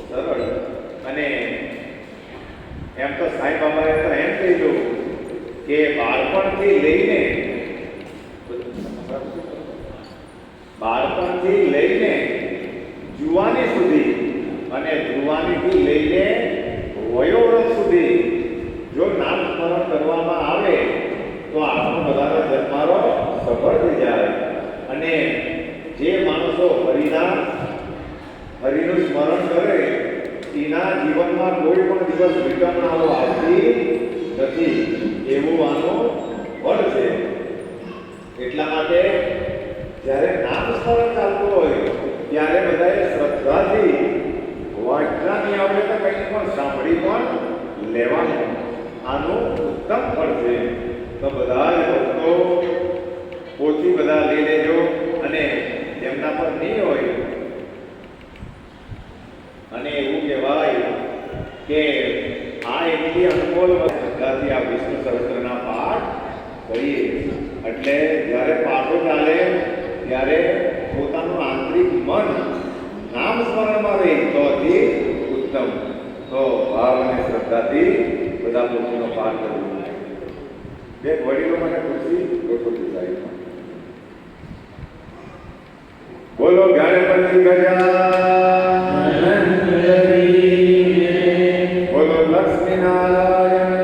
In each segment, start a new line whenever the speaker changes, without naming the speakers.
સરળ અને એમ તો સાંઈ બાબાએ તો એમ કીધું કે બાળપણથી લઈને જુવાની સુધી અને જુવાનીથી લઈને વયોવૃદ્ધ સુધી જો નામ સ્મરણ કરવામાં આવે તો આપણો બધાનો જન્મારો સફળ થઈ જાય અને જે માણસો હરિનું સ્મરણ કરે એના જીવનમાં કોઈ પણ દિવસ વિટંબણાઓ આવતી નથી એવું આનું ફળ છે. એટલા માટે જ્યારે નામ સ્મરણ ચાલતું હોય ત્યારે બધાએ શ્રદ્ધાથી વાંચતા નહીં આવે તો કંઈ પણ સાંભળી પણ લેવાનું આનું ઉત્તમ ફળ છે. તો બધા જ ભક્તો પોથી બધા લઈ લેજો અને જેમના પર નહીં હોય અને એવું કહેવાય કે આ એટલી અનમોલ શ્રદ્ધાથી આ વિષ્ણુ સહસ્ત્રના પાઠ કરીએ એટલે જ્યારે પાઠો ચાલે ત્યારે પોતાનું આંતરિક મન નામ સ્મરણમાં રહે તો અતિ ઉત્તમ. તો ભાવ અને શ્રદ્ધાથી બધા પોતાનો પાઠ કરવો. બે વડીલો મને ખુશી ગોઠવતી સાહેબ બોલો ગણપતિ ગજાનન બોલો લક્ષ્મીનારાયણ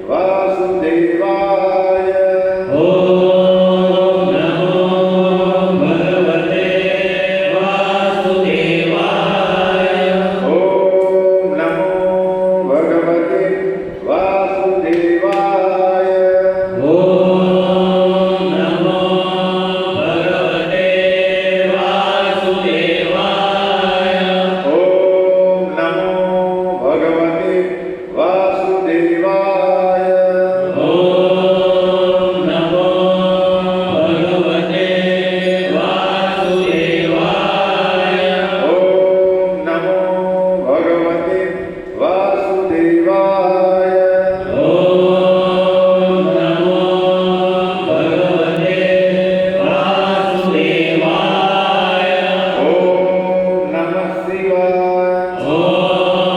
વાસુદેવાય.
ઓમ નમો ભગવતે વાસુદેવાય.
ઓમ નમો ભગવતે વાસુદેવાય.
ઓમ નમો ભગવતે વાસુદેવાય.
ઓમ નમો ભગવતે વાસુદેવાય.
ઓમ નમો ભગવતે વાસુદેવાય.
ઓમ નમો ભગવતે વાસુદેવાય.
ઓમ નમો ભગવતે વાસુદેવાય.
ઓમ નમઃ શિવાય.
ઓમ નમઃ શિવાય.
ઓમ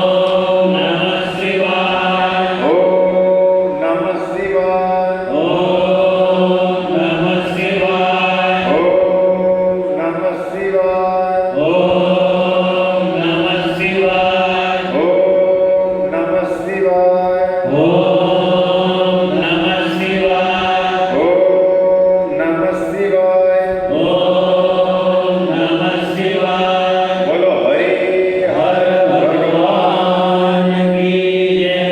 નમઃ શિવાય.
ઓમ નમઃ શિવાય.
ઓમ નમઃ શિવાય.
ઓમ નમઃ શિવાય.
ઓમ નમઃ શિવાય.
ઓમ નમઃ શિવાય.
ઓમ નમઃ શિવાય.
ઓમ નમઃ શિવાય.
બોલો હરિ હર ભગવાન.
ભગવાન કી જય.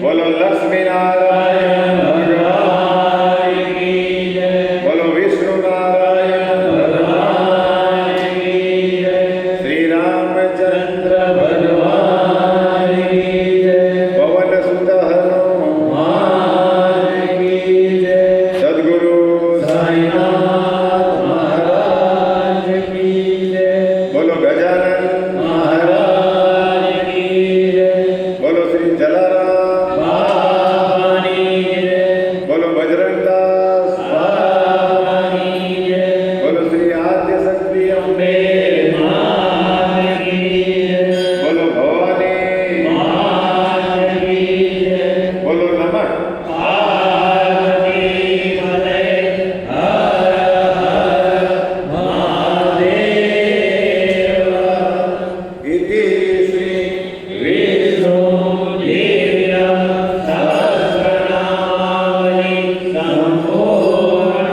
બોલો લક્ષ્મી નારાયણ ભગવાન.
ભગવાન કી જય.
બોલો વિષ્ણુ નારાયણ ભગવાન.
ભગવાન કી જય.
શ્રી રામચંદ્ર
ભગવાન કી જય.
પવન સુત હનુમાન.
ભગવાન કી જય.
સદગુરુ
સાઈનાથ મહારાજ કી જય.
બોલો ગજાનન
મહારાજ કી જય.
બોલો શ્રી જલારામ.
બાબાની જય.
બોલો બજરંગદાસ.
બાબાની જય.
બોલો શ્રી આદ્ય શક્તિ અંબે.
માત કી જય.
બોલો ભવાની.
માત કી જય.
બોલો નમઃ
પાર્વતી પતે હર હર મહાદેવ.
ઇતિ શ્રી
વિષ્ણુ દિવ્ય સહસ્રનામાવલિ સંપૂર્ણ.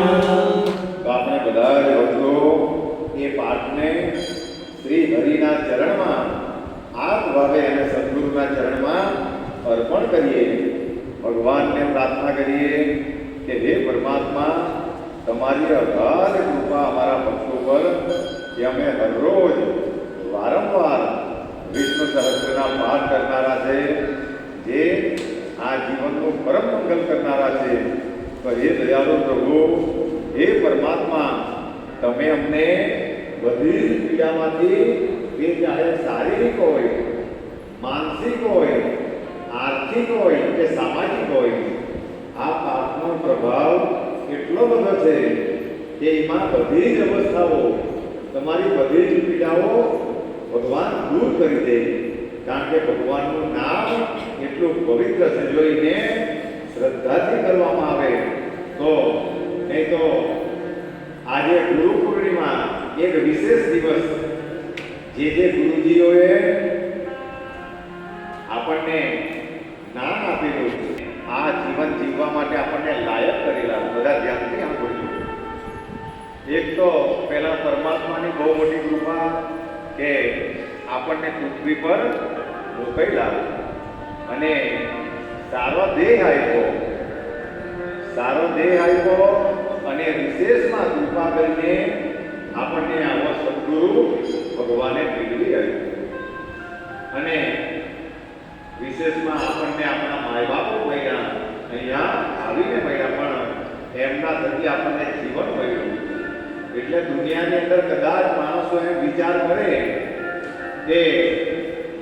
તો આપણે બધા જ ભક્તો એ પાઠને શ્રી હરિના ચરણમાં આપ ભાવે અને સદગુરુના ચરણમાં અર્પણ કરીએ. ભગવાનને પ્રાર્થના કરીએ કે હે પરમાત્મા, તમારી અગાધ કૃપા અમારા ભક્તો પર કે અમે હરરોજ વારંવાર વિષ્ણુ સહસ્ત્રના પાઠ કરનારા છે, જે આ જીવનનું પરમ મંગલ કરનારા છે. તો હે દયાળુ પ્રભુ, હે પરમાત્મા, તમે અમને બધી જ પીડામાંથી, એ ચાહે શારીરિક હોય, માનસિક હોય, આર્થિક હોય કે સામાજિક હોય, આ પાપનો પ્રભાવ એટલો બધો છે કે એમાં બધી જ અવસ્થાઓ, તમારી બધી જ પીડાઓ ભગવાન દૂર કરી દે. કારણ કે ભગવાનનું નામ એટલું પવિત્ર છે. જો એને શ્રદ્ધાથી કરવામાં આવે તો. નહીં તો આજે ગુરુ પૂર્ણિમા એક વિશેષ દિવસ, જે ગુરુજીઓએ આપણને જ્ઞાન આપેલું, આ જીવન જીવવા માટે આપણને લાયક કરેલા, બધા ધ્યાનથી સાંભળજો. એક તો પહેલા પરમાત્માની બહુ મોટી કૃપા કે આપણને પૃથ્વી પર મોકલ્યા અને સારો દેહ આપ્યો અને વિશેષમાં કૃપા કરીને આપણને આવો સદગુરુ ભગવાને મેળવી આવ્યો. અને વિશેષમાં આપણને આપણા માય બાપો મળ્યા, અહીંયા આવીને મળ્યા, પણ એમના થકી આપણને જીવન મળ્યું. એટલે દુનિયાની અંદર કદાચ માણસો એમ વિચાર કરે કે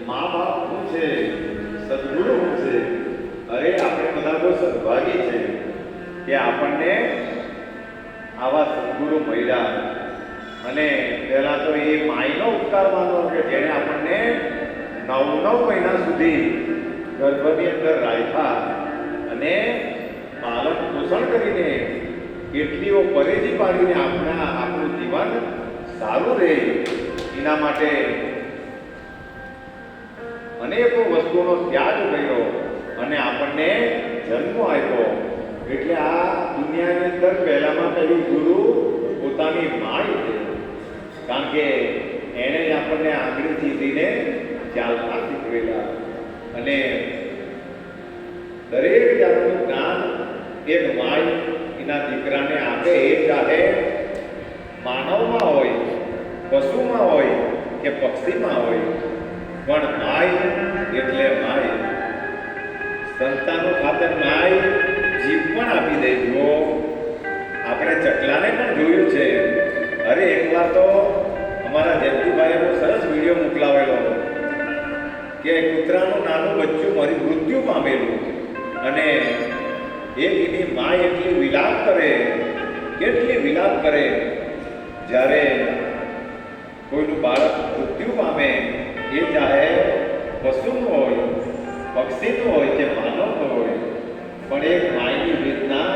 મા બાપ શું છે, સદગુરુ શું છે. અરે આપણે બધા બહુ સદભાગી છે કે આપણને આવા સદગુરુ મળ્યા. અને પહેલા તો એ માયનો ઉપકાર માનો કે જેણે આપણને 9 મહિના સુધી ગર્ભની અંદર રાખ્યા અને પાલન પોષણ કરીને કેટલીઓ પરેજી પાડીને આપણું જીવન સારું રહે એના માટે અનેકો વસ્તુઓનો ત્યાગ કર્યો અને આપણને જન્મ આપ્યો એટલે આ દુનિયાની અંદર પહેલામાં પહેલું ગુરુ પોતાની માય છે. કારણ કે એણે જ આપણને આંગળી ચીરીને ચાલતા શીખવેલા અને દરેક જાતનું જ્ઞાન એક માય એના દીકરાને આપે. એ ચાહે માનવમાં હોય, પશુમાં હોય કે પક્ષીમાં હોય, પણ માય એટલે માય. સંતાનો ખાતર માય જીભ પણ આપી દે. જો આપણે ચકલાને પણ જોયું છે. અરે એકવાર તો અમારા જયંતિભાઈએ બહુ સરસ વિડીયો મોકલાવેલો કે કૂતરાનું નાનું બચ્ચું મૃત્યુ પામેલું અને એની માય એટલી વિલાપ કરે, કેટલી વિલાપ કરે. જ્યારે કોઈનું બાળક મૃત્યુ પામે, એ ચાહે પશુનું હોય, પક્ષીનું હોય કે માનવનું હોય, પણ એક માયની વેદના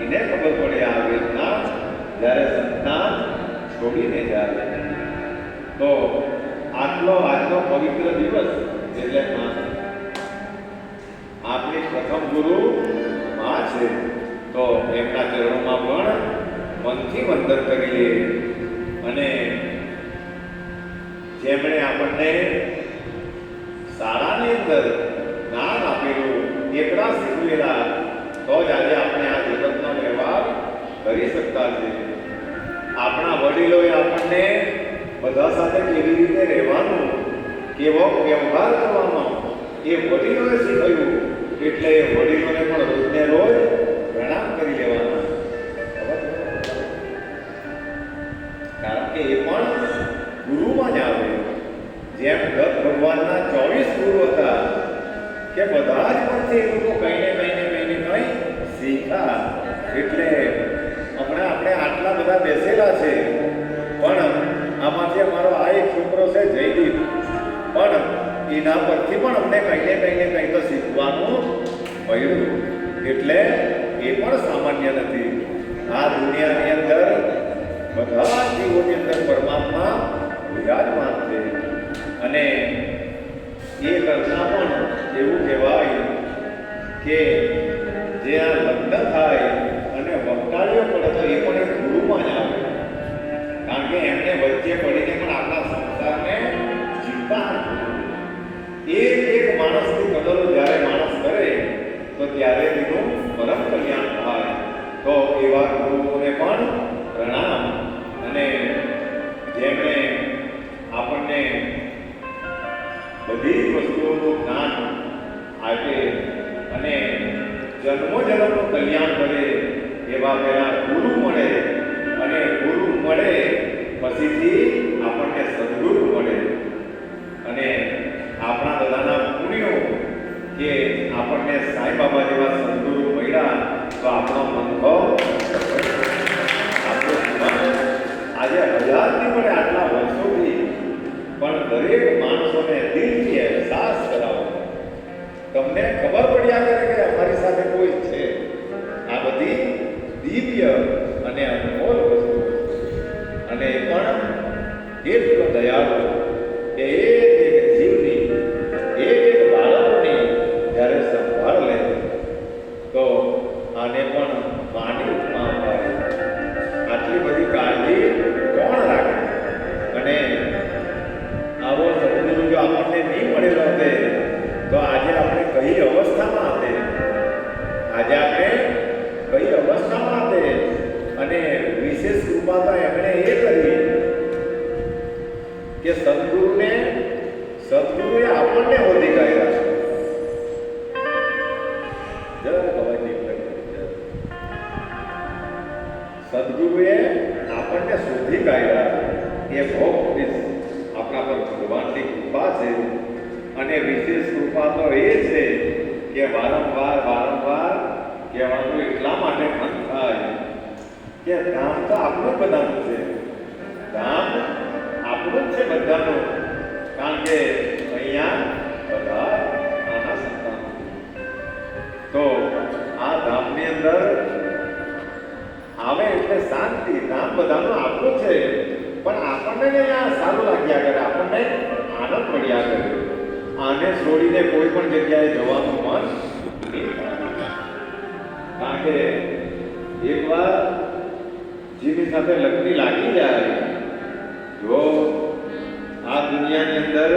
એને ખબર પડે. આ વેદના જ્યારે સંતાન છોડીને જાય. તો આજનો પવિત્ર દિવસ એટલે આપણી પ્રથમ ગુરુ માં છે. તો એમના ચરણોમાં પણ મનથી વંદન કરી લે. અને જેમણે આપણને શાળાની અંદર જ્ઞાન આપેલું, એકડા શીખવેલા, તો જ આજે આપણે આ જગતનો વ્યવહાર કરી શકતા છે. આપણા વડીલોએ આપણને બધા સાથે કેવી રીતે રહેવાનું, કેવો વ્યવહાર કરવાનો, એ વડીલોએ શીખવ્યું. એટલે એ વડીલોને પણ રોજને રોજ પ્રણામ કરી લેવાના. કારણ કે એ પણ ગુરુમાં જ આવે. જેમ દત્ત ભગવાનના 24 ગુરુ હતા કે બધા જ પરથી એ લોકો કઈ શીખ્યા. એટલે હમણાં આપણે આટલા બધા બેસેલા છે, પણ આમાંથી અમારો આ એક છોકરો છે જયદીપ, પણ એના પરથી પણ અમને કંઈ તો શીખવાનું મળ્યું. એટલે એ પણ સામાન્ય નથી. આ દુનિયાની અંદર બધા જીવોની અંદર પરમાત્મા વિરાજમાન છે. અને એ કરતા પણ એવું કહેવાય કે જે આ લગ્ન થાય અને વક્તાળીઓ પડે તો એ પણ એક ગુરુમાં જ આવે. કારણ કે એમને વચ્ચે પડીને પણ આપણા સંસારને જીવતા એક માણસની કદરો જ્યારે માણસ કરે તો ત્યારે એનું પરમ કલ્યાણ થાય. તો એવા ગુરુઓને પણ પ્રણામ. અને જેમણે આપણને બધી જ વસ્તુઓનું જ્ઞાન આપે અને જન્મોજન્મનું કલ્યાણ કરે, એવા પહેલા ગુરુ મળે. અને ગુરુ મળે પછીથી આપણને સદગુરુ મળે. અને આપણા બધાના પુણ્યો કે આપણને સાંઈ બાબા જેવા સદગુરુ મળ્યા તો આપણો અનુભવ આજે 1000ની પડે આટલા વર્ષોથી, પણ દરેક માણસોને દિલથી અહેસાસ કરાવો. તમને ખબર પડ્યા કરે કે અમારી સાથે કોઈ છે. આ બધી દિવ્ય અને અનમોલ વસ્તુ. અને એ પણ એટલો દયાળુ કે એક જીવની, એક બાળકની જ્યારે સંભાળ લે તો આને પણ માની ઉપમા અપાય. આટલી બધી કાળજી કોણ રાખે? અને આવો સદગુરુ જો આપણને નહીં મળેલો હતે તો આજે આપણે કઈ અવસ્થામાં હતે? આજે આપણે કઈ અવસ્થામાં હતે? અને વિશેષ કૃપા તો એમણે એ કરી કે સદગુરુએ આપણને ઓળખી કાઢ્યા છે. સદગુરુએ આપણને શોધી કાઢ્યા. એ બહુ આપણા પર ભગવાનની કૃપા છે. અને વિશેષ કૃપા તો એ છે કે વારંવાર કહેવાનું એટલા માટે મન થાય કે ધામ તો આપણું જ બધાનું છે. ધામ આપણું જ છે બધાનું. કારણ કે અહીંયા બધા નાના સંતાન. તો આ ધામની અંદર આવે એટલે શાંતિ. ધામ બધાનું આપણું છે, પણ આપણને અહીંયા સારું લાગ્યા કરે, આપણને આનંદ મળ્યા કરે. આને છોડીને કોઈ પણ જગ્યાએ જવાનું મન નહીં થાય. માટે એકવાર જેની સાથે લગ્ન લાગી જાય, જો આ દુનિયાની અંદર